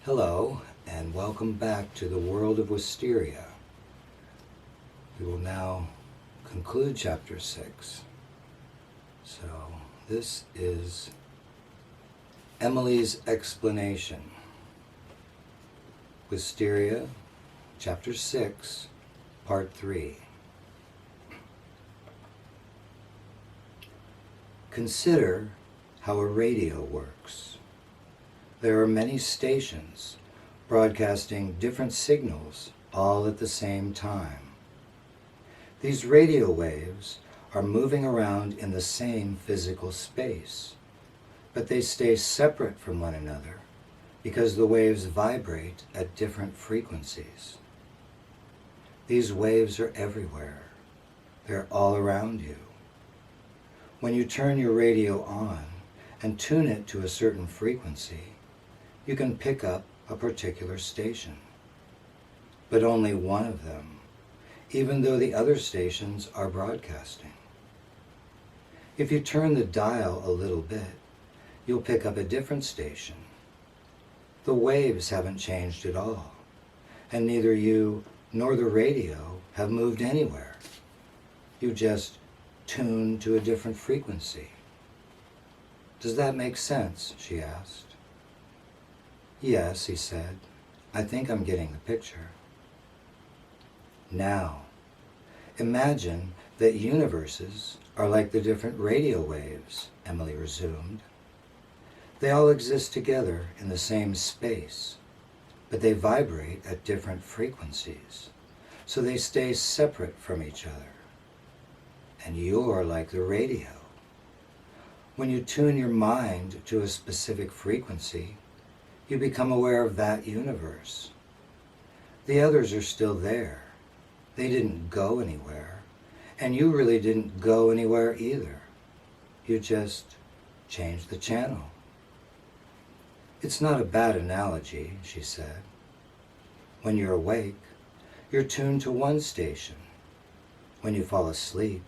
Hello, and welcome back to the World of Wysteria. We will now conclude Chapter 6. So, this is Emily's explanation. Wysteria, Chapter 6, Part 3. Consider how a radio works. There are many stations broadcasting different signals all at the same time. These radio waves are moving around in the same physical space, but they stay separate from one another because the waves vibrate at different frequencies. These waves are everywhere. They're all around you. When you turn your radio on and tune it to a certain frequency, you can pick up a particular station, but only one of them, even though the other stations are broadcasting. If you turn the dial a little bit, you'll pick up a different station. The waves haven't changed at all, and neither you nor the radio have moved anywhere. You just tune to a different frequency. Does that make sense? She asked. Yes, he said. I think I'm getting the picture. Now, imagine that universes are like the different radio waves, Emily resumed. They all exist together in the same space, but they vibrate at different frequencies, so they stay separate from each other. And you're like the radio. When you tune your mind to a specific frequency, you become aware of that universe. The others are still there. They didn't go anywhere, and you really didn't go anywhere either. You just changed the channel. It's not a bad analogy, she said. When you're awake, you're tuned to one station. When you fall asleep,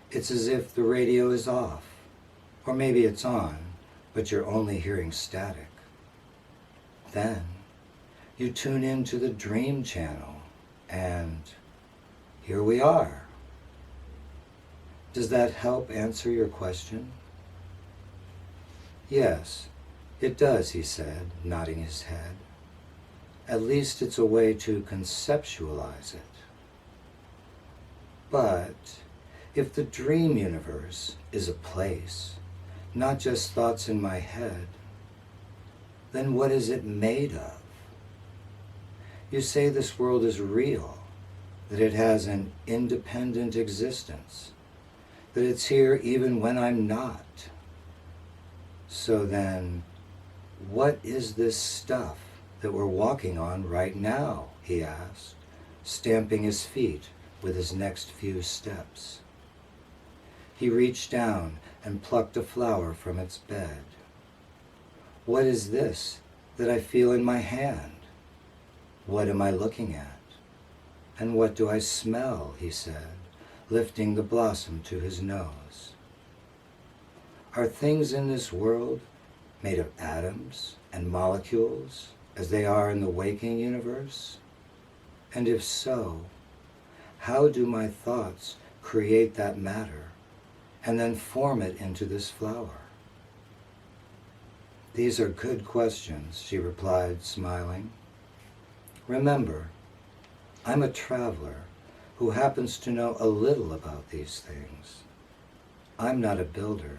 it's as if the radio is off, or maybe it's on, but you're only hearing static. Then you tune into the dream channel, and here we are. Does that help answer your question? Yes, it does, he said, nodding his head. At least it's a way to conceptualize it. But if the dream universe is a place, not just thoughts in my head, then what is it made of? You say this world is real, that it has an independent existence, that it's here even when I'm not. So then, what is this stuff that we're walking on right now? He asked, stamping his feet with his next few steps. He reached down and plucked a flower from its bed. What is this that I feel in my hand? What am I looking at? And what do I smell? He said, lifting the blossom to his nose. Are things in this world made of atoms and molecules as they are in the waking universe? And if so, how do my thoughts create that matter and then form it into this flower? These are good questions, she replied, smiling. Remember, I'm a traveler who happens to know a little about these things. I'm not a builder,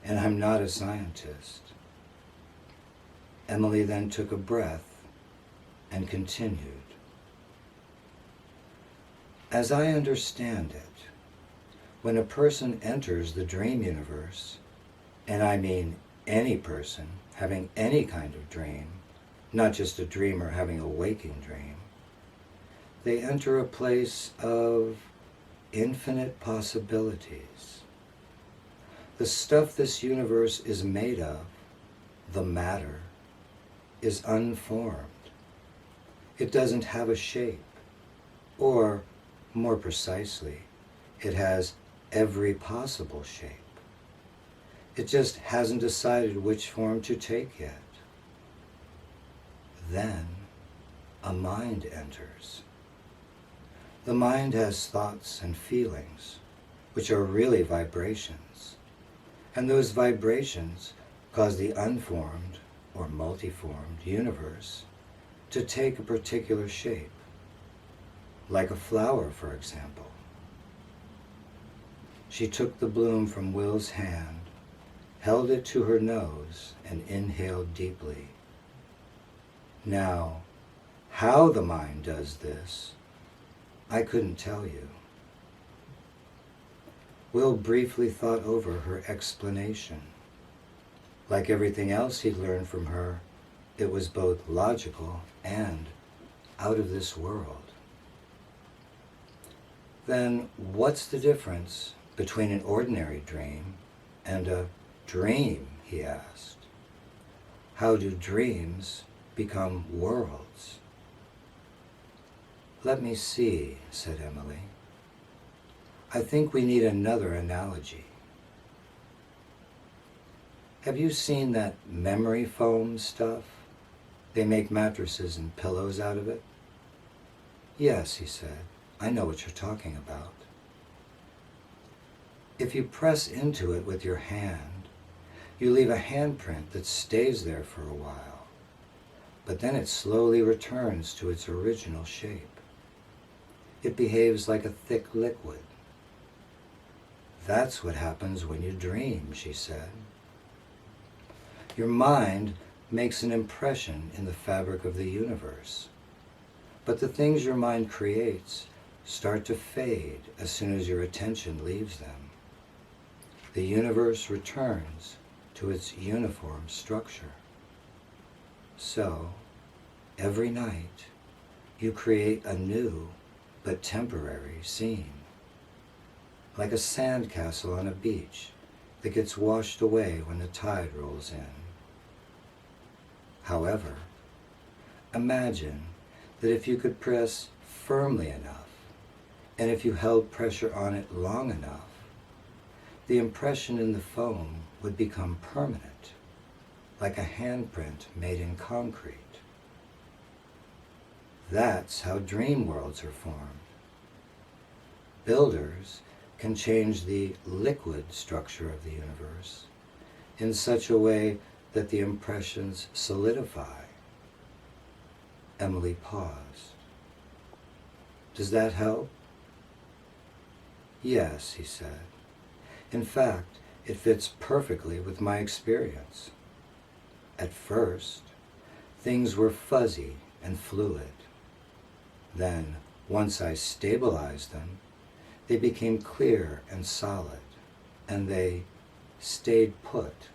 and I'm not a scientist. Emily then took a breath and continued. As I understand it, when a person enters the dream universe, and I mean any person having any kind of dream, not just a dreamer having a waking dream, they enter a place of infinite possibilities. The stuff this universe is made of, the matter, is unformed. It doesn't have a shape, or, more precisely, it has every possible shape. It just hasn't decided which form to take yet. Then a mind enters. The mind has thoughts and feelings, which are really vibrations, and those vibrations cause the unformed or multiformed universe to take a particular shape, like a flower, for example. She took the bloom from Will's hand, held it to her nose, and inhaled deeply. Now, how the mind does this, I couldn't tell you. Will briefly thought over her explanation. Like everything else he'd learned from her, it was both logical and out of this world. Then what's the difference between an ordinary dream and a dream, he asked. How do dreams become worlds? Let me see, said Emily. I think we need another analogy. Have you seen that memory foam stuff? They make mattresses and pillows out of it. Yes, he said. I know what you're talking about. If you press into it with your hand, you leave a handprint that stays there for a while, but then it slowly returns to its original shape. It behaves like a thick liquid. That's what happens when you dream, she said. Your mind makes an impression in the fabric of the universe, but the things your mind creates start to fade as soon as your attention leaves them. The universe returns to its uniform structure. So, every night, you create a new but temporary scene, like a sandcastle on a beach that gets washed away when the tide rolls in. However, imagine that if you could press firmly enough, and if you held pressure on it long enough, the impression in the foam would become permanent, like a handprint made in concrete. That's how dream worlds are formed. Builders can change the liquid structure of the universe in such a way that the impressions solidify. Emily paused. Does that help? Yes, he said. In fact, it fits perfectly with my experience. At first, things were fuzzy and fluid. Then, once I stabilized them, they became clear and solid, and they stayed put.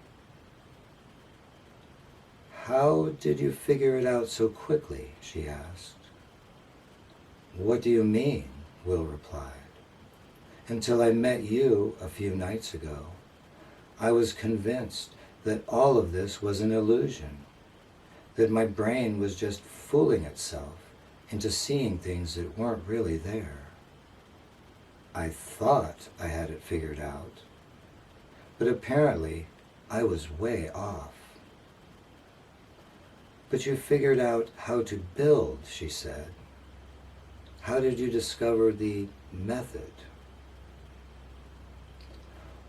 How did you figure it out so quickly? She asked. What do you mean? Will replied. Until I met you a few nights ago, I was convinced that all of this was an illusion, that my brain was just fooling itself into seeing things that weren't really there. I thought I had it figured out, but apparently I was way off. But you figured out how to build, she said. How did you discover the method?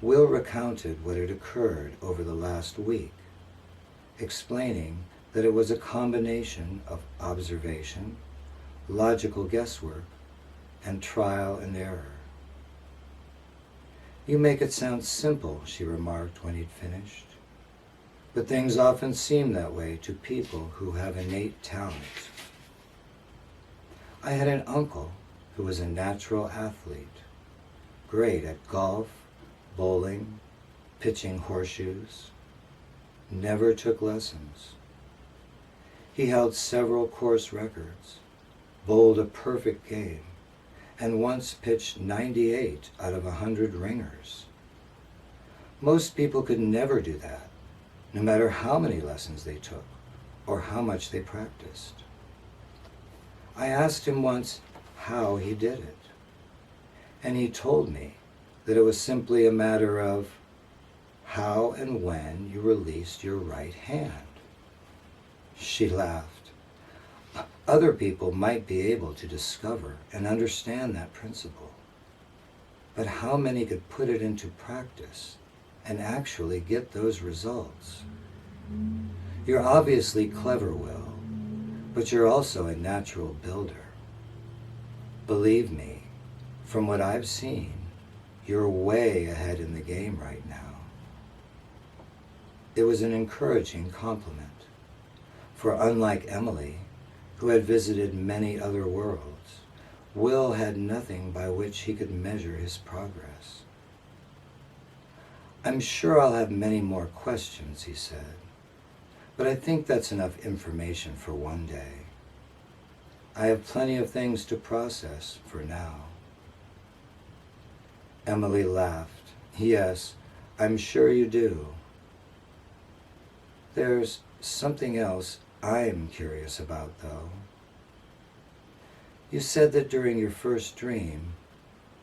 Will recounted what had occurred over the last week, explaining that it was a combination of observation, logical guesswork, and trial and error. You make it sound simple, she remarked when he'd finished, but things often seem that way to people who have innate talent. I had an uncle who was a natural athlete, great at golf, bowling, pitching horseshoes, never took lessons. He held several course records, bowled a perfect game, and once pitched 98 out of 100 ringers. Most people could never do that, no matter how many lessons they took or how much they practiced. I asked him once how he did it, and he told me that it was simply a matter of how and when you released your right hand. She laughed. Other people might be able to discover and understand that principle, but how many could put it into practice and actually get those results? You're obviously clever, Will, but you're also a natural builder. Believe me, from what I've seen, you're way ahead in the game right now. It was an encouraging compliment, for unlike Emily, who had visited many other worlds, Will had nothing by which he could measure his progress. I'm sure I'll have many more questions, he said, but I think that's enough information for one day. I have plenty of things to process for now. Emily laughed. Yes, I'm sure you do. There's something else I'm curious about, though. You said that during your first dream,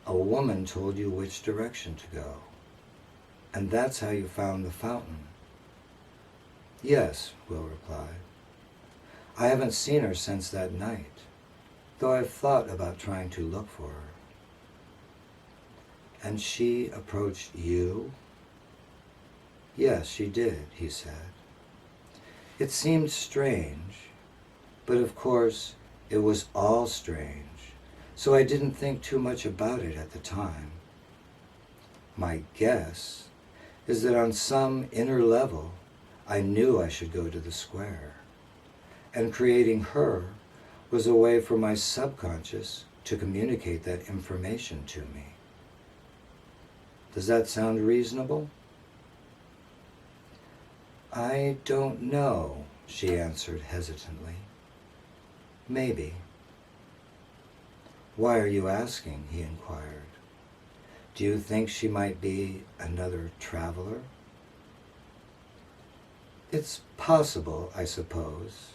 a woman told you which direction to go, and that's how you found the fountain. Yes, Will replied. I haven't seen her since that night, though I've thought about trying to look for her. And she approached you? Yes, she did, he said. It seemed strange, but of course it was all strange, so I didn't think too much about it at the time. My guess is that on some inner level, I knew I should go to the square, and creating her was a way for my subconscious to communicate that information to me. Does that sound reasonable? I don't know, she answered hesitantly. Maybe. Why are you asking? He inquired. Do you think she might be another traveler? It's possible, I suppose,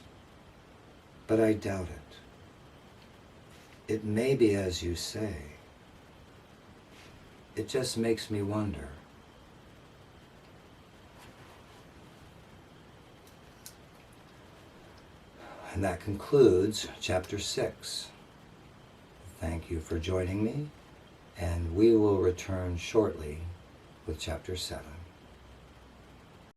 but I doubt it. It may be as you say. It just makes me wonder. And that concludes Chapter 6. Thank you for joining me, and we will return shortly with Chapter 7.